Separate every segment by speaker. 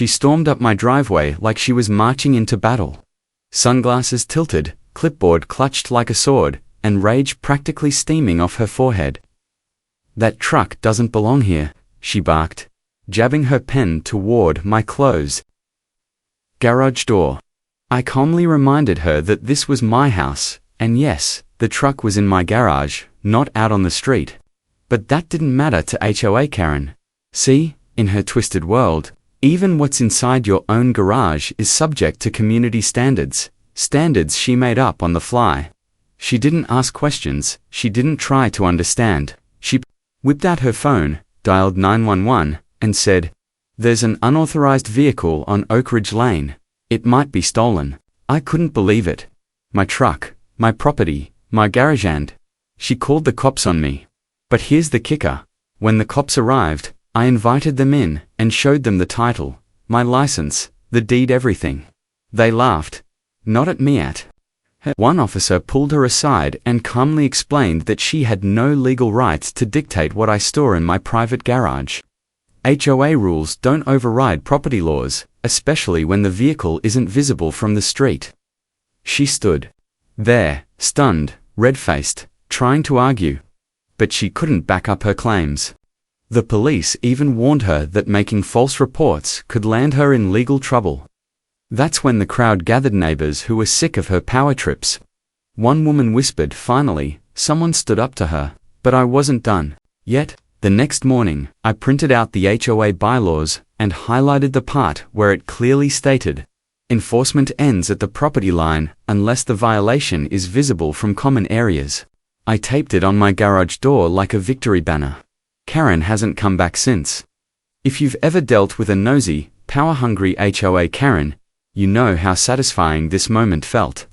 Speaker 1: She stormed up my driveway like she was marching into battle. Sunglasses tilted, clipboard clutched like a sword, and rage practically steaming off her forehead. "That truck doesn't belong here," she barked, jabbing her pen toward my closed garage door. I calmly reminded her that this was my house, and yes, the truck was in my garage, not out on the street. But that didn't matter to HOA Karen. See, in her twisted world, even what's inside your own garage is subject to community standards, standards she made up on the fly. She didn't ask questions, she didn't try to understand. She whipped out her phone, dialed 911, and said, "There's an unauthorized vehicle on Oak Ridge Lane. It might be stolen." I couldn't believe it. My truck, my property, my garage, and she called the cops on me. But here's the kicker. When the cops arrived, I invited them in and showed them the title, my license, the deed, everything. They laughed. Not at me, at her. One officer pulled her aside and calmly explained that she had no legal rights to dictate what I store in my private garage. HOA rules don't override property laws, especially when the vehicle isn't visible from the street. She stood there, stunned, red-faced, trying to argue. But she couldn't back up her claims. The police even warned her that making false reports could land her in legal trouble. That's when the crowd gathered, neighbors who were sick of her power trips. One woman whispered, "Finally, someone stood up to her." But I wasn't done yet. The next morning, I printed out the HOA bylaws and highlighted the part where it clearly stated, "Enforcement ends at the property line unless the violation is visible from common areas." I taped it on my garage door like a victory banner. Karen hasn't come back since. If you've ever dealt with a nosy, power-hungry HOA Karen, you know how satisfying this moment felt.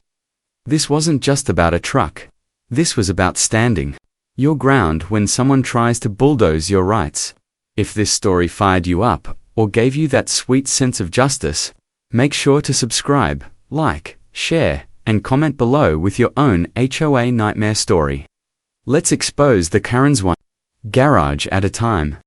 Speaker 1: This wasn't just about a truck. This was about standing your ground when someone tries to bulldoze your rights. If this story fired you up or gave you that sweet sense of justice, make sure to subscribe, like, share, and comment below with your own HOA nightmare story. Let's expose the Karens one garage at a time.